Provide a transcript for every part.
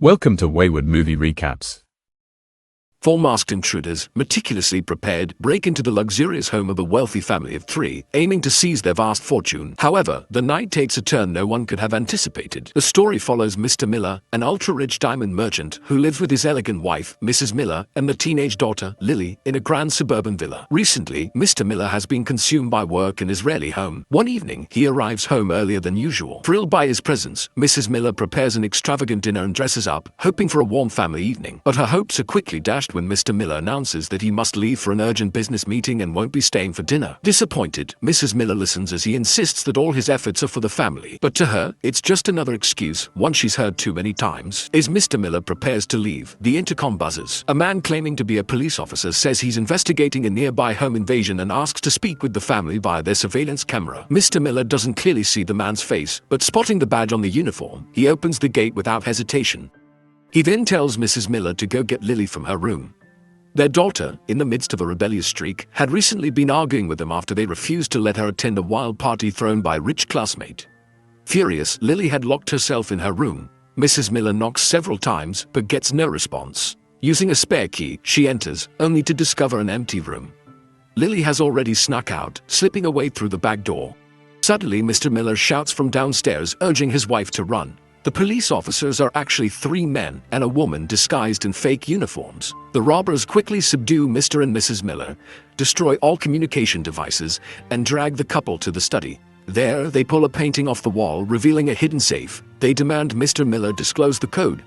Welcome to Wayward Movie Recaps. Four masked intruders, meticulously prepared, break into the luxurious home of a wealthy family of three, aiming to seize their vast fortune. However, the night takes a turn no one could have anticipated. The story follows Mr. Miller, an ultra-rich diamond merchant who lives with his elegant wife, Mrs. Miller, and the teenage daughter, Lily, in a grand suburban villa. Recently, Mr. Miller has been consumed by work and is rarely home. One evening, he arrives home earlier than usual. Thrilled by his presence, Mrs. Miller prepares an extravagant dinner and dresses up, hoping for a warm family evening. But her hopes are quickly dashed when Mr. Miller announces that he must leave for an urgent business meeting and won't be staying for dinner. Disappointed, Mrs. Miller listens as he insists that all his efforts are for the family. But to her, it's just another excuse, one she's heard too many times. As Mr. Miller prepares to leave, the intercom buzzes. A man claiming to be a police officer says he's investigating a nearby home invasion and asks to speak with the family via their surveillance camera. Mr. Miller doesn't clearly see the man's face, but spotting the badge on the uniform, he opens the gate without hesitation. He then tells Mrs. Miller to go get Lily from her room. Their daughter, in the midst of a rebellious streak, had recently been arguing with them after they refused to let her attend a wild party thrown by a rich classmate. Furious, Lily had locked herself in her room. Mrs. Miller knocks several times, but gets no response. Using a spare key, she enters, only to discover an empty room. Lily has already snuck out, slipping away through the back door. Suddenly, Mr. Miller shouts from downstairs, urging his wife to run. The police officers are actually three men and a woman disguised in fake uniforms. The robbers quickly subdue Mr. and Mrs. Miller, destroy all communication devices, and drag the couple to the study. There, they pull a painting off the wall, revealing a hidden safe. They demand Mr. Miller disclose the code,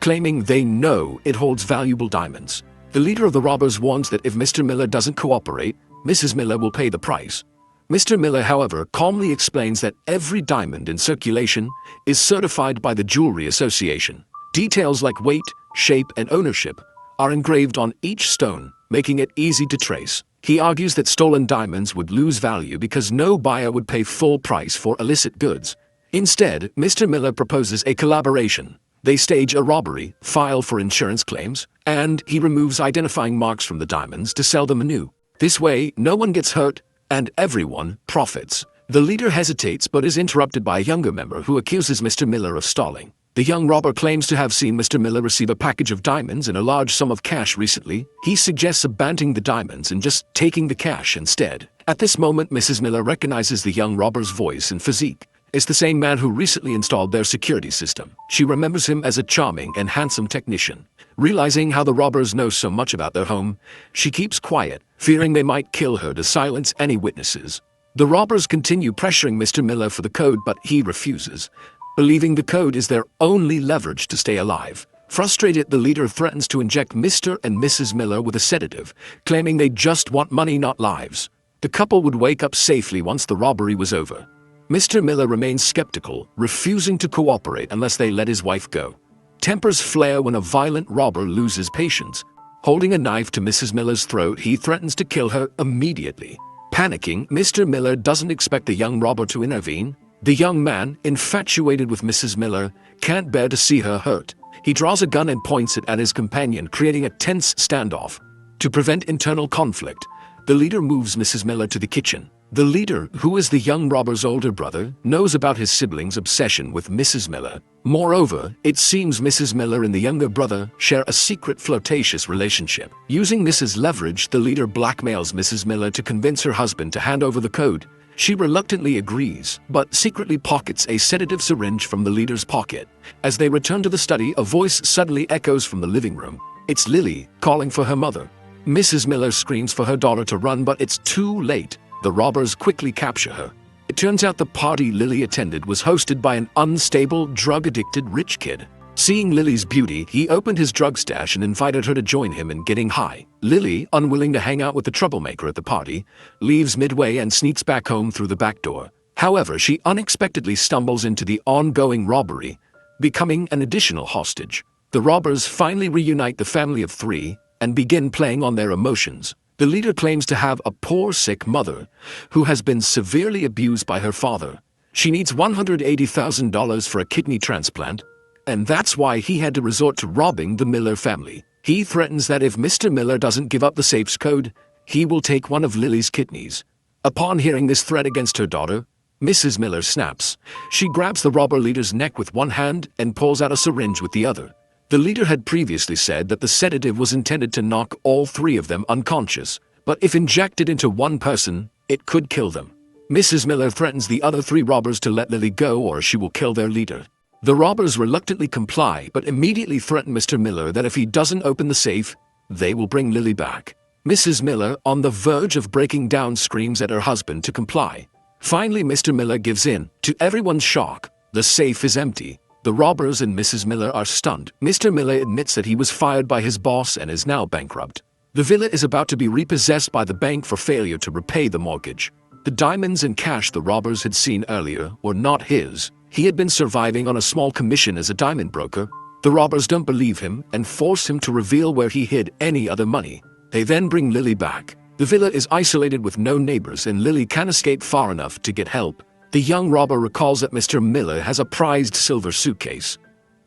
claiming they know it holds valuable diamonds. The leader of the robbers warns that if Mr. Miller doesn't cooperate, Mrs. Miller will pay the price. Mr. Miller, however, calmly explains that every diamond in circulation is certified by the Jewelry Association. Details like weight, shape, and ownership are engraved on each stone, making it easy to trace. He argues that stolen diamonds would lose value because no buyer would pay full price for illicit goods. Instead, Mr. Miller proposes a collaboration. They stage a robbery, file for insurance claims, and he removes identifying marks from the diamonds to sell them anew. This way, no one gets hurt, and everyone profits. The leader hesitates but is interrupted by a younger member who accuses Mr. Miller of stalling. The young robber claims to have seen Mr. Miller receive a package of diamonds and a large sum of cash recently. He suggests abandoning the diamonds and just taking the cash instead. At this moment, Mrs. Miller recognizes the young robber's voice and physique. It's the same man who recently installed their security system. She remembers him as a charming and handsome technician. Realizing how the robbers know so much about their home, she keeps quiet, fearing they might kill her to silence any witnesses. The robbers continue pressuring Mr. Miller for the code, but he refuses, believing the code is their only leverage to stay alive. Frustrated, the leader threatens to inject Mr. and Mrs. Miller with a sedative, claiming they just want money, not lives. The couple would wake up safely once the robbery was over. Mr. Miller remains skeptical, refusing to cooperate unless they let his wife go. Tempers flare when a violent robber loses patience. Holding a knife to Mrs. Miller's throat, he threatens to kill her immediately. Panicking, Mr. Miller doesn't expect the young robber to intervene. The young man, infatuated with Mrs. Miller, can't bear to see her hurt. He draws a gun and points it at his companion, creating a tense standoff. To prevent internal conflict, the leader moves Mrs. Miller to the kitchen. The leader, who is the young robber's older brother, knows about his siblings' obsession with Mrs. Miller. Moreover, it seems Mrs. Miller and the younger brother share a secret flirtatious relationship. Using this as leverage, the leader blackmails Mrs. Miller to convince her husband to hand over the code. She reluctantly agrees, but secretly pockets a sedative syringe from the leader's pocket. As they return to the study, a voice suddenly echoes from the living room. It's Lily, calling for her mother. Mrs. Miller screams for her daughter to run, but it's too late. The robbers quickly capture her. It turns out the party Lily attended was hosted by an unstable, drug-addicted rich kid. Seeing Lily's beauty, he opened his drug stash and invited her to join him in getting high. Lily, unwilling to hang out with the troublemaker at the party, leaves midway and sneaks back home through the back door. However, she unexpectedly stumbles into the ongoing robbery, becoming an additional hostage. The robbers finally reunite the family of three and begin playing on their emotions. The leader claims to have a poor, sick mother who has been severely abused by her father. She needs $180,000 for a kidney transplant, and that's why he had to resort to robbing the Miller family. He threatens that if Mr. Miller doesn't give up the safe's code, he will take one of Lily's kidneys. Upon hearing this threat against her daughter, Mrs. Miller snaps. She grabs the robber leader's neck with one hand and pulls out a syringe with the other. The leader had previously said that the sedative was intended to knock all three of them unconscious, but if injected into one person, it could kill them. Mrs. Miller threatens the other three robbers to let Lily go or she will kill their leader. The robbers reluctantly comply but immediately threaten Mr. Miller that if he doesn't open the safe, they will bring Lily back. Mrs. Miller, on the verge of breaking down, screams at her husband to comply. Finally, Mr. Miller gives in. To everyone's shock, the safe is empty. The robbers and Mrs. Miller are stunned. Mr. Miller admits that he was fired by his boss and is now bankrupt. The villa is about to be repossessed by the bank for failure to repay the mortgage. The diamonds and cash the robbers had seen earlier were not his. He had been surviving on a small commission as a diamond broker. The robbers don't believe him and force him to reveal where he hid any other money. They then bring Lily back. The villa is isolated with no neighbors and Lily can escape far enough to get help. The young robber recalls that Mr. Miller has a prized silver suitcase.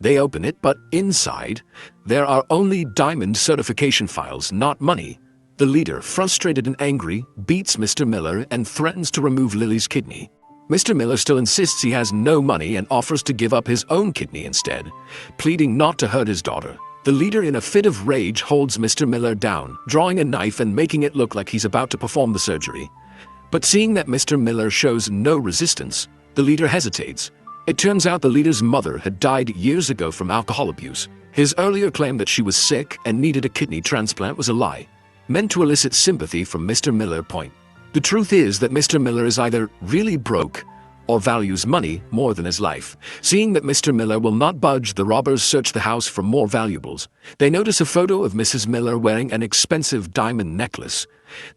They open it, but inside, there are only diamond certification files, not money. The leader, frustrated and angry, beats Mr. Miller and threatens to remove Lily's kidney. Mr. Miller still insists he has no money and offers to give up his own kidney instead, pleading not to hurt his daughter. The leader, in a fit of rage, holds Mr. Miller down, drawing a knife and making it look like he's about to perform the surgery. But seeing that Mr. Miller shows no resistance, the leader hesitates. It turns out the leader's mother had died years ago from alcohol abuse. His earlier claim that she was sick and needed a kidney transplant was a lie, meant to elicit sympathy from Mr. Miller. The truth is that Mr. Miller is either really broke or values money more than his life. Seeing that Mr. Miller will not budge, the robbers search the house for more valuables. They notice a photo of Mrs. Miller wearing an expensive diamond necklace.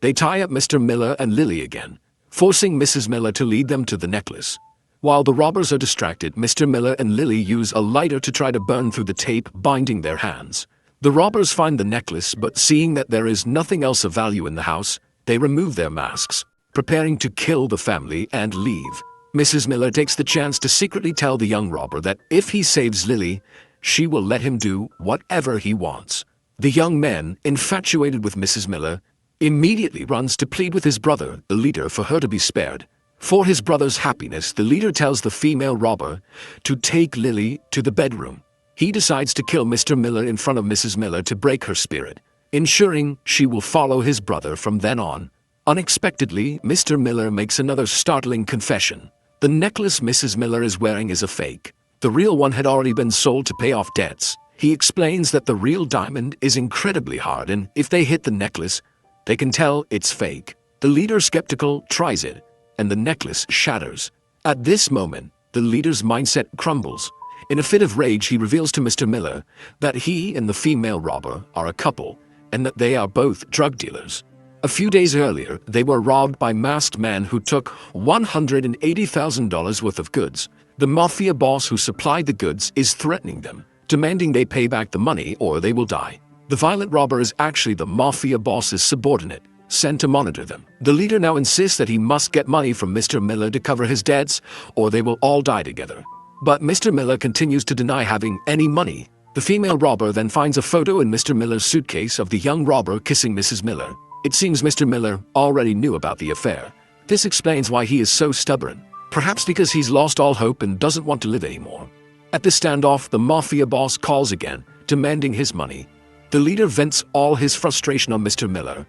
They tie up Mr. Miller and Lily again, forcing Mrs. Miller to lead them to the necklace. While the robbers are distracted, Mr. Miller and Lily use a lighter to try to burn through the tape binding their hands. The robbers find the necklace, but seeing that there is nothing else of value in the house, they remove their masks, preparing to kill the family and leave. Mrs. Miller takes the chance to secretly tell the young robber that if he saves Lily, she will let him do whatever he wants. The young man, infatuated with Mrs. Miller, immediately runs to plead with his brother, the leader, for her to be spared. For his brother's happiness, the leader tells the female robber to take Lily to the bedroom. He decides to kill Mr. Miller in front of Mrs. Miller to break her spirit, ensuring she will follow his brother from then on. Unexpectedly, Mr. Miller makes another startling confession. The necklace Mrs. Miller is wearing is a fake. The real one had already been sold to pay off debts. He explains that the real diamond is incredibly hard and if they hit the necklace, they can tell it's fake. The leader, skeptical, tries it, and the necklace shatters. At this moment, the leader's mindset crumbles. In a fit of rage, he reveals to Mr. Miller that he and the female robber are a couple, and that they are both drug dealers. A few days earlier, they were robbed by masked men who took $180,000 worth of goods. The mafia boss who supplied the goods is threatening them, demanding they pay back the money or they will die. The violent robber is actually the mafia boss's subordinate, sent to monitor them. The leader now insists that he must get money from Mr. Miller to cover his debts, or they will all die together. But Mr. Miller continues to deny having any money. The female robber then finds a photo in Mr. Miller's suitcase of the young robber kissing Mrs. Miller. It seems Mr. Miller already knew about the affair. This explains why he is so stubborn. Perhaps because he's lost all hope and doesn't want to live anymore. At the standoff, the mafia boss calls again, demanding his money. The leader vents all his frustration on Mr. Miller.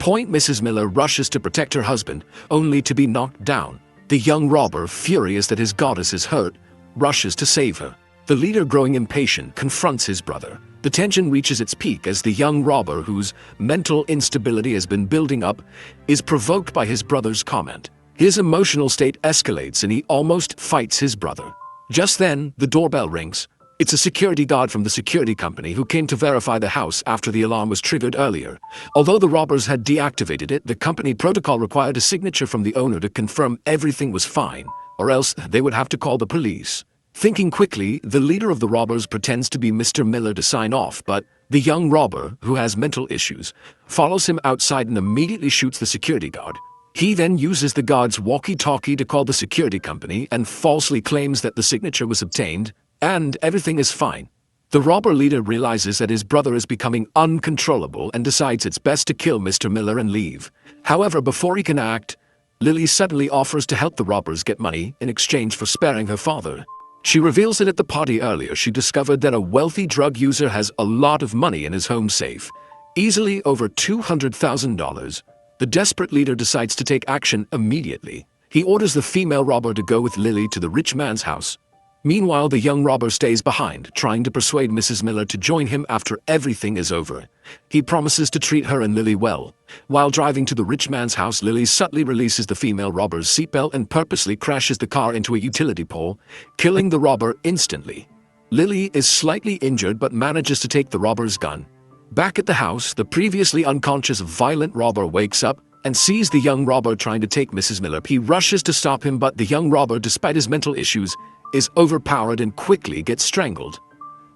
Mrs. Miller rushes to protect her husband, only to be knocked down. The young robber, furious that his goddess is hurt, rushes to save her. The leader, growing impatient, confronts his brother. The tension reaches its peak as the young robber, whose mental instability has been building up, is provoked by his brother's comment. His emotional state escalates and he almost fights his brother. Just then, the doorbell rings. It's a security guard from the security company who came to verify the house after the alarm was triggered earlier. Although the robbers had deactivated it, the company protocol required a signature from the owner to confirm everything was fine, or else they would have to call the police. Thinking quickly, the leader of the robbers pretends to be Mr. Miller to sign off, but the young robber, who has mental issues, follows him outside and immediately shoots the security guard. He then uses the guard's walkie-talkie to call the security company and falsely claims that the signature was obtained and everything is fine. The robber leader realizes that his brother is becoming uncontrollable and decides it's best to kill Mr. Miller and leave. However, before he can act, Lily suddenly offers to help the robbers get money in exchange for sparing her father. She reveals that at the party earlier she discovered that a wealthy drug user has a lot of money in his home safe, easily over $200,000. The desperate leader decides to take action immediately. He orders the female robber to go with Lily to the rich man's house. Meanwhile, the young robber stays behind, trying to persuade Mrs. Miller to join him after everything is over. He promises to treat her and Lily well. While driving to the rich man's house, Lily subtly releases the female robber's seatbelt and purposely crashes the car into a utility pole, killing the robber instantly. Lily is slightly injured but manages to take the robber's gun. Back at the house, the previously unconscious violent robber wakes up and sees the young robber trying to take Mrs. Miller. He rushes to stop him, but the young robber, despite his mental issues, is overpowered and quickly gets strangled.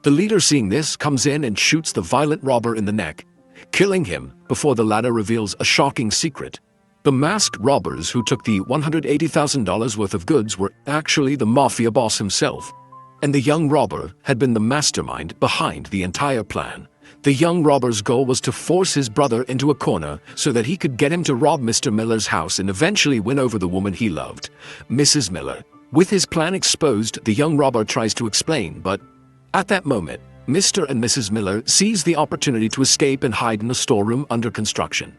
The leader, seeing this, comes in and shoots the violent robber in the neck, killing him before the latter reveals a shocking secret. The masked robbers who took the $180,000 worth of goods were actually the mafia boss himself, and the young robber had been the mastermind behind the entire plan. The young robber's goal was to force his brother into a corner so that he could get him to rob Mr. Miller's house and eventually win over the woman he loved, Mrs. Miller. With his plan exposed, the young robber tries to explain, but at that moment, Mr. and Mrs. Miller seize the opportunity to escape and hide in a storeroom under construction.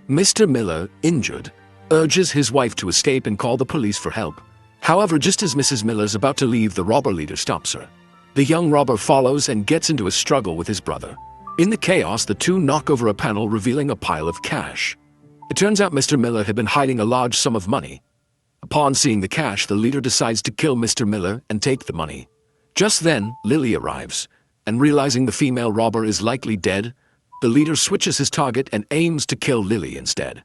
Mr. Miller, injured, urges his wife to escape and call the police for help. However, just as Mrs. Miller's about to leave, the robber leader stops her. The young robber follows and gets into a struggle with his brother. In the chaos, the two knock over a panel, revealing a pile of cash. It turns out Mr. Miller had been hiding a large sum of money. Upon seeing the cash, the leader decides to kill Mr. Miller and take the money. Just then, Lily arrives, and realizing the female robber is likely dead, the leader switches his target and aims to kill Lily instead.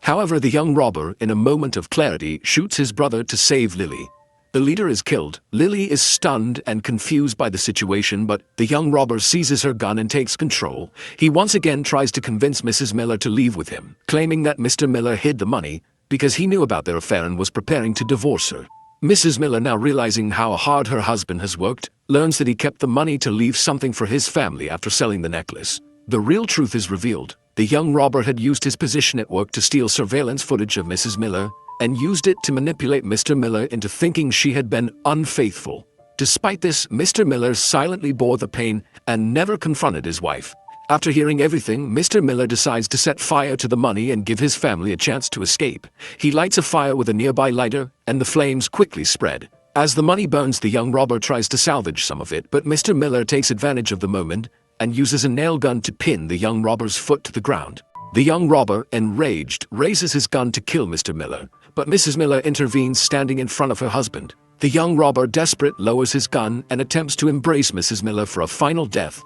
However, the young robber, in a moment of clarity, shoots his brother to save Lily. The leader is killed. Lily is stunned and confused by the situation, but the young robber seizes her gun and takes control. He once again tries to convince Mrs. Miller to leave with him, claiming that Mr. Miller hid the money because he knew about their affair and was preparing to divorce her. Mrs. Miller, now realizing how hard her husband has worked, learns that he kept the money to leave something for his family after selling the necklace. The real truth is revealed. The young robber had used his position at work to steal surveillance footage of Mrs. Miller and used it to manipulate Mr. Miller into thinking she had been unfaithful. Despite this, Mr. Miller silently bore the pain and never confronted his wife. After hearing everything, Mr. Miller decides to set fire to the money and give his family a chance to escape. He lights a fire with a nearby lighter, and the flames quickly spread. As the money burns, the young robber tries to salvage some of it, but Mr. Miller takes advantage of the moment and uses a nail gun to pin the young robber's foot to the ground. The young robber, enraged, raises his gun to kill Mr. Miller, but Mrs. Miller intervenes, standing in front of her husband. The young robber, desperate, lowers his gun and attempts to embrace Mrs. Miller for a final death,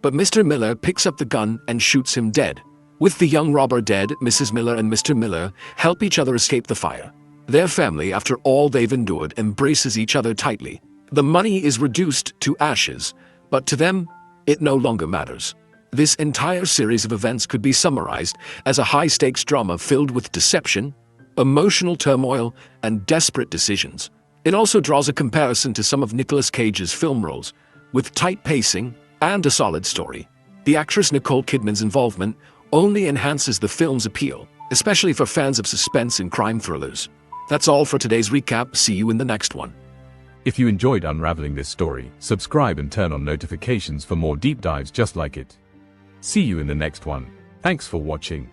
but Mr. Miller picks up the gun and shoots him dead. With the young robber dead, Mrs. Miller and Mr. Miller help each other escape the fire. Their family, after all they've endured, embraces each other tightly. The money is reduced to ashes, but to them, it no longer matters. This entire series of events could be summarized as a high-stakes drama filled with deception, emotional turmoil, and desperate decisions. It also draws a comparison to some of Nicolas Cage's film roles, with tight pacing and a solid story. The actress Nicole Kidman's involvement only enhances the film's appeal, especially for fans of suspense and crime thrillers. That's all for today's recap. See you in the next one. If you enjoyed unraveling this story, subscribe and turn on notifications for more deep dives just like it. See you in the next one. Thanks for watching.